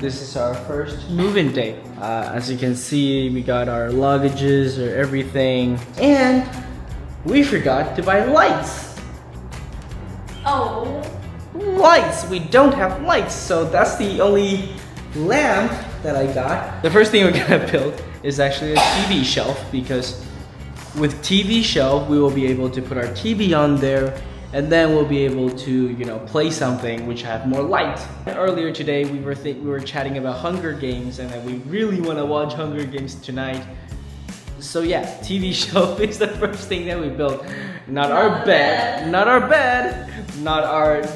This is our first move-in day. As you can see, we got our luggages or everything. And we forgot to buy lights. Oh. Lights! We don't have lights, so that's the only lamp that I got. The first thing we're gonna build is actually a TV shelf, because with TV shelf, we will be able to put our TV on there, and then we'll be able to, you know, play something which have more light. Earlier today, we were chatting about Hunger Games, and that we really want to watch Hunger Games tonight. So yeah, TV shelf is the first thing that we built. Not our bed, not our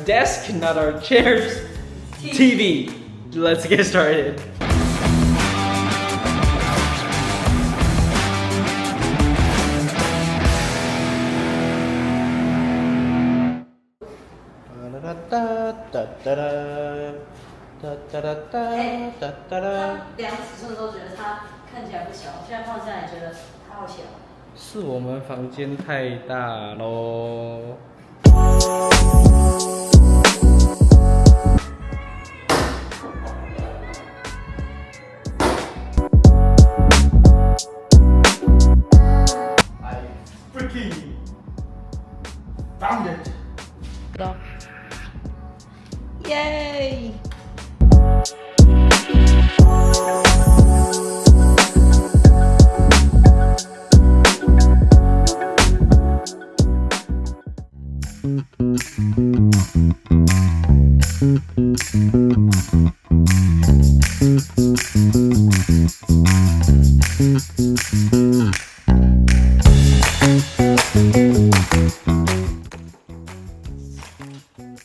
desk, not our chairs. TV. Let's get started.量尺寸都觉得它看起来不小，现在放下来觉得它好小。是我们房间太大咯。I freaking found it. Yay!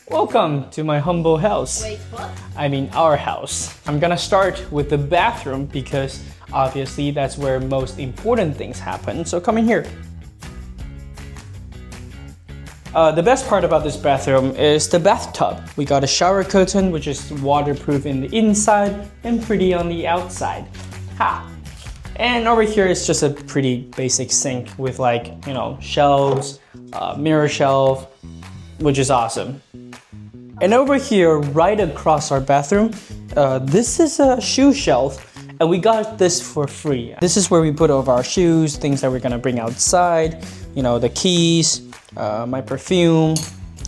Welcome to my humble house. Wait, what? I mean our house. I'm gonna start with the bathroom because obviously that's where most important things happen. So come in here. The best part about this bathroom is the bathtub. We got a shower curtain which is waterproof in the inside and pretty on the outside. Ha! And over here is just a pretty basic sink with, like, you know, shelves, mirror shelf, which is awesome. And over here, right across our bathroom, this is a shoe shelf, and we got this for free. This is where we put all of our shoes, things that we're gonna bring outside, you know, the keys, my perfume,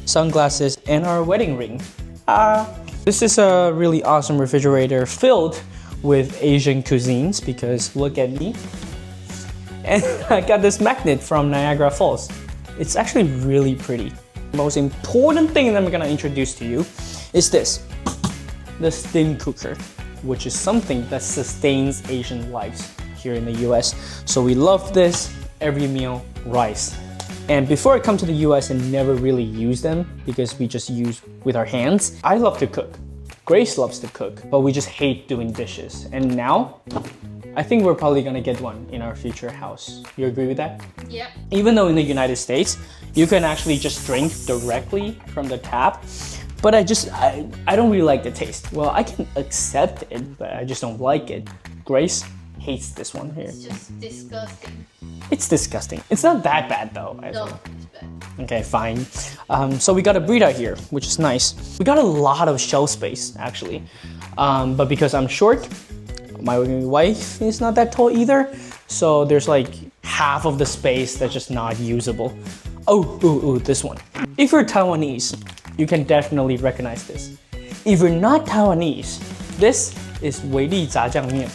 sunglasses, and our wedding ring. This is a really awesome refrigerator filled with Asian cuisines, because look at me. And I got this magnet from Niagara Falls. It's actually really pretty. The most important thing that I'm gonna introduce to you is this, the steam cooker, which is something that sustains Asian lives here in the US. So we love this, every meal, rice. And before I come to the US and never really use them because we just use with our hands, I love to cook. Grace loves to cook, but we just hate doing dishes. And now, I think we're probably gonna get one in our future house. You agree with that? Yep. Even though in the United States, you can actually just drink directly from the tap, but I don't really like the taste. Well, I can accept it, but I just don't like it. Grace hates this one here. It's just disgusting. It's disgusting. It's not that bad though. No, it's bad. Okay, fine. So we got a Brita here, which is nice. We got a lot of shelf space actually, but because I'm short, my wife is not that tall either, so there's like half of the space that's just not usable. Oh, this one. If you're Taiwanese, you can definitely recognize this. If you're not Taiwanese, this is 维力炸酱面,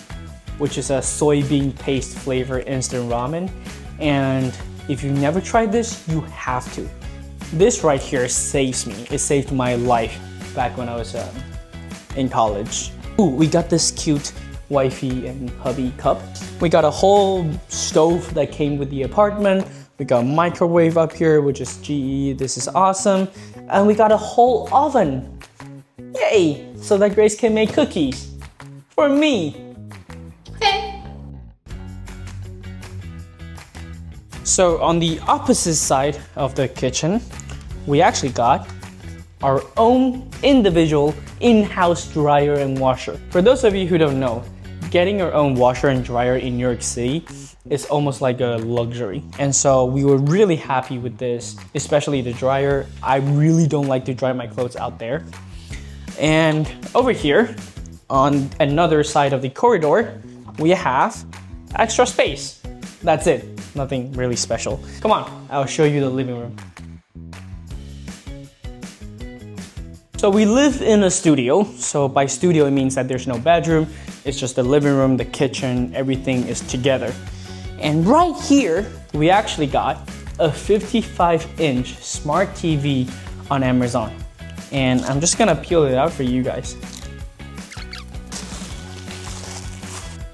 which is a soybean paste flavored instant ramen. And if you've never tried this, you have to. This right here saves me. It saved my life back when I was in college. Ooh, we got this cute wifey and hubby cup. We got a whole stove that came with the apartment. We got a microwave up here, which is GE. This is awesome. And we got a whole oven. Yay! So that Grace can make cookies for me. Okay. So on the opposite side of the kitchen, we actually got our own individual in-house dryer and washer. For those of you who don't know, getting your own washer and dryer in New York City is almost like a luxury. And so we were really happy with this, especially the dryer. I really don't like to dry my clothes out there. And over here on another side of the corridor, we have extra space. That's it. Nothing really special. Come on, I'll show you the living room. So we live in a studio. So by studio, it means that there's no bedroom. It's just the living room, the kitchen, everything is together. And right here, we actually got a 55-inch smart TV on Amazon. And I'm just gonna peel it out for you guys.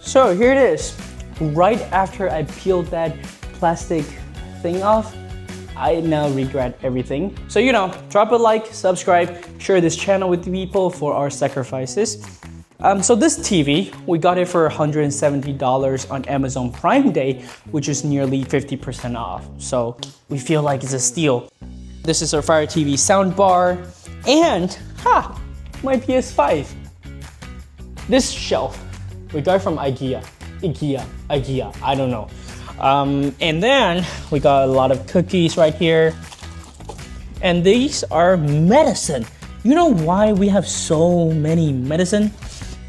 So here it is. Right after I peeled that plastic thing off, I now regret everything. So, you know, drop a like, subscribe, share this channel with people for our sacrifices. So this TV, we got it for $170 on Amazon Prime Day, which is nearly 50% off. So we feel like it's a steal. This is our Fire TV soundbar, and my PS5. This shelf, we got it from IKEA, I don't know. And then we got a lot of cookies right here. And these are medicine. You know why we have so many medicine?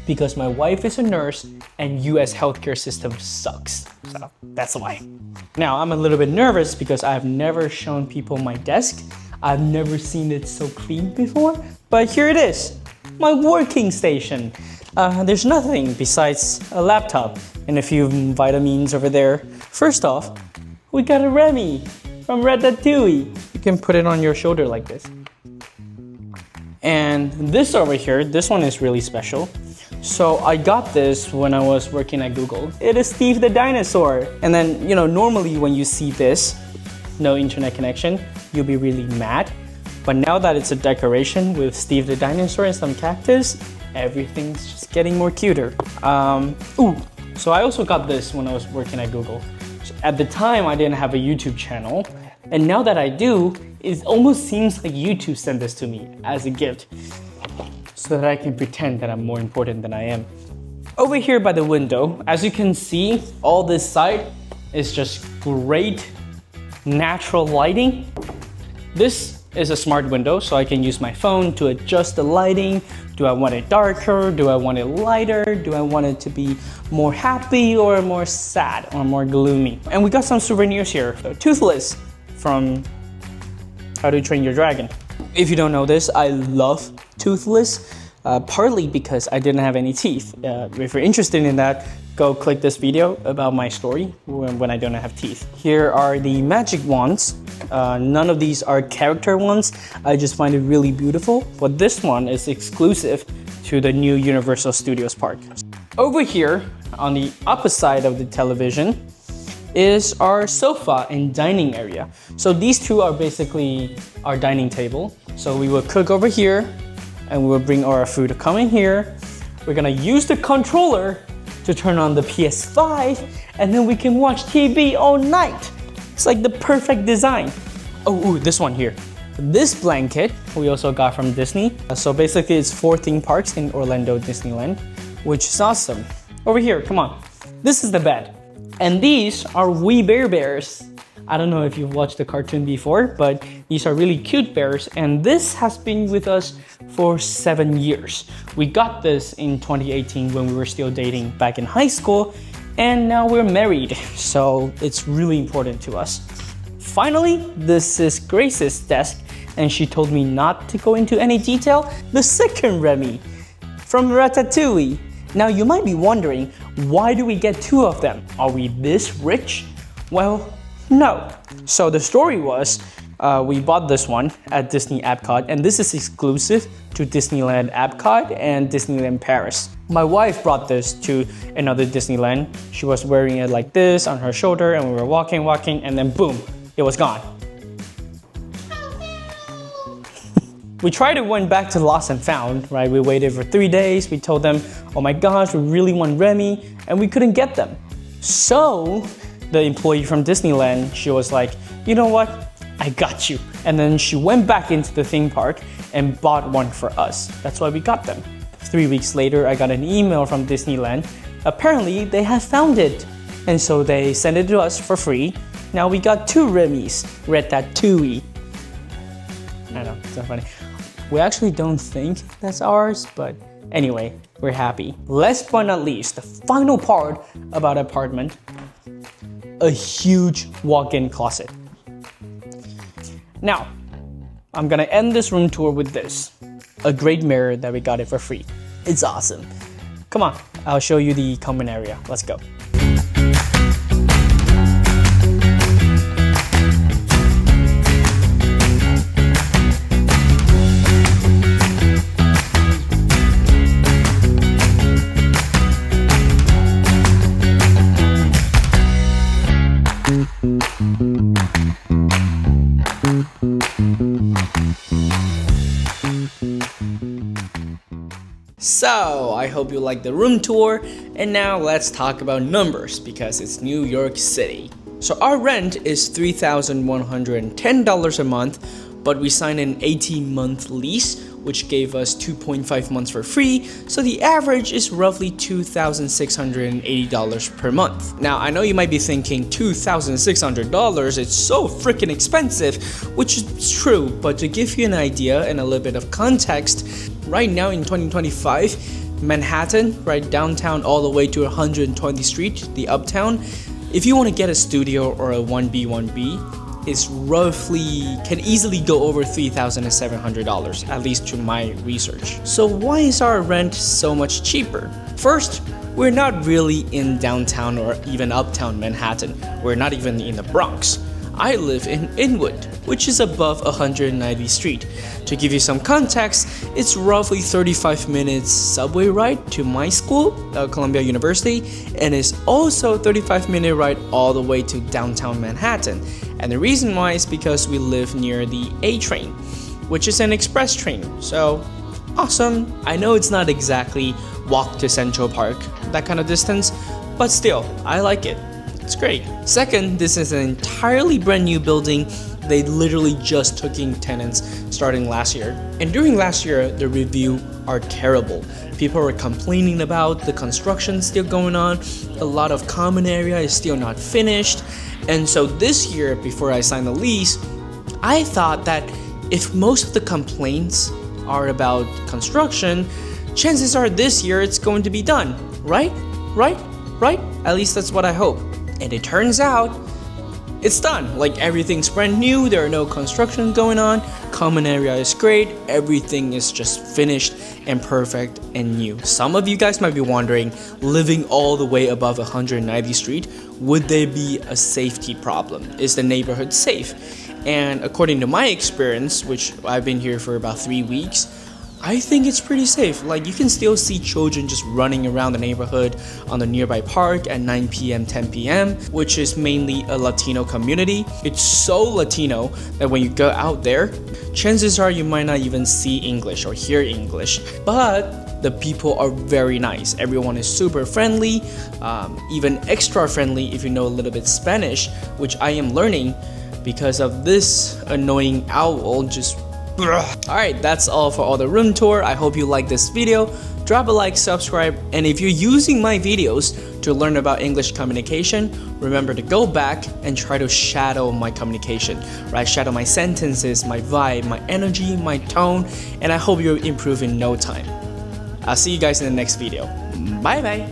Because my wife is a nurse and US healthcare system sucks. So that's why. Now I'm a little bit nervous because I've never shown people my desk. I've never seen it so clean before, but here it is, my working station. There's nothing besides a laptop and a few vitamins over there. First off, we got a Remy from Ratatouille. You can put it on your shoulder like this. And this over here, this one is really special. So I got this when I was working at Google. It is Steve the dinosaur. And then, you know, normally when you see this, no internet connection, you'll be really mad. But now that it's a decoration with Steve the dinosaur and some cactus, everything's just getting more cuter. So I also got this when I was working at Google. So at the time, I didn't have a YouTube channel. And now that I do, it almost seems like YouTube sent this to me as a gift so that I can pretend that I'm more important than I am. Over here by the window, as you can see, all this side is just great natural lighting. This is a smart window, so I can use my phone to adjust the lighting. Do I want it darker? Do I want it lighter? Do I want it to be more happy or more sad or more gloomy? And we got some souvenirs here. So, Toothless from How to Train Your Dragon. If you don't know this, I love Toothless, partly because I didn't have any teeth. If you're interested in that, go click this video about my story when I don't have teeth. Here are the magic wands. None of these are character ones. I just find it really beautiful. But this one is exclusive to the new Universal Studios park. Over here, on the opposite side of the television, is our sofa and dining area. So these two are basically our dining table. So we will cook over here and we will bring our food to come in here. We're gonna use the controller to turn on the PS5 and then we can watch TV all night. It's like the perfect design. Oh, this one here. This blanket we also got from Disney. So basically it's 4 theme parks in Orlando Disneyland, which is awesome. Over here, come on. This is the bed. And these are wee bears. I don't know if you've watched the cartoon before, but these are really cute bears. And this has been with us for 7 years. We got this in 2018 when we were still dating back in high school. And now we're married, so it's really important to us. Finally, this is Grace's desk, and she told me not to go into any detail. The second Remy from Ratatouille. Now you might be wondering, why do we get 2 of them? Are we this rich? Well, no. So the story was, we bought this one at Disney Epcot, and this is exclusive to Disneyland Epcot and Disneyland Paris. My wife brought this to another Disneyland. She was wearing it like this on her shoulder, and we were walking, and then boom, it was gone. We tried to went back to Lost and Found, right? We waited for 3 days. We told them, oh my gosh, we really want Remy, and we couldn't get them. So the employee from Disneyland, she was like, you know what? I got you. And then she went back into the theme park and bought one for us. That's why we got them. 3 weeks later, I got an email from Disneyland. Apparently, they have found it. And so they sent it to us for free. Now we got 2 Remy's, Ratatouille. I know, it's so funny. We actually don't think that's ours, but Anyway, we're happy. Last but not least, the final part about apartment, a huge walk-in closet. Now, I'm gonna end this room tour with this, a great mirror that we got it for free. It's awesome. Come on, I'll show you the common area. Let's go. So, I hope you like the room tour, and now let's talk about numbers because it's New York City. So our rent is $3,110 a month, but we signed an 18-month lease, which gave us 2.5 months for free, so the average is roughly $2,680 per month. Now, I know you might be thinking $2,600, it's so freaking expensive, which is true, but to give you an idea and a little bit of context, right now in 2025, Manhattan, right downtown all the way to 120th Street, the uptown, if you want to get a studio or a 1B1B, it's roughly, can easily go over $3,700, at least to my research. So why is our rent so much cheaper? First, we're not really in downtown or even uptown Manhattan. We're not even in the Bronx. I live in Inwood, which is above 190th Street. To give you some context, it's roughly 35 minutes subway ride to my school, Columbia University, and it's also 35-minute ride all the way to downtown Manhattan. And the reason why is because we live near the A train, which is an express train. So, awesome. I know it's not exactly walk to Central Park, that kind of distance, but still, I like it. It's great. Second, this is an entirely brand new building. They literally just took in tenants starting last year. And during last year, the reviews are terrible. People are complaining about the construction still going on. A lot of common area is still not finished. And so this year, before I signed the lease, I thought that if most of the complaints are about construction, chances are this year it's going to be done, right? Right? At least that's what I hope. And it turns out, it's done. Like everything's brand new, there are no construction going on, common area is great, everything is just finished and perfect and new. Some of you guys might be wondering, living all the way above 190th Street, would there be a safety problem? Is the neighborhood safe? And according to my experience, which I've been here for about 3 weeks, I think it's pretty safe. Like you can still see children just running around the neighborhood on the nearby park at 9 p.m., 10 p.m., which is mainly a Latino community. It's so Latino that when you go out there, chances are you might not even see English or hear English, but the people are very nice. Everyone is super friendly, even extra friendly if you know a little bit Spanish, which I am learning because of this annoying owl just. Alright, that's all for all the room tour. I hope you like this video. Drop a like, subscribe, and if you're using my videos to learn about English communication, remember to go back and try to shadow my communication, right? Shadow my sentences, my vibe, my energy, my tone, and I hope you'll improve in no time. I'll see you guys in the next video. Bye bye.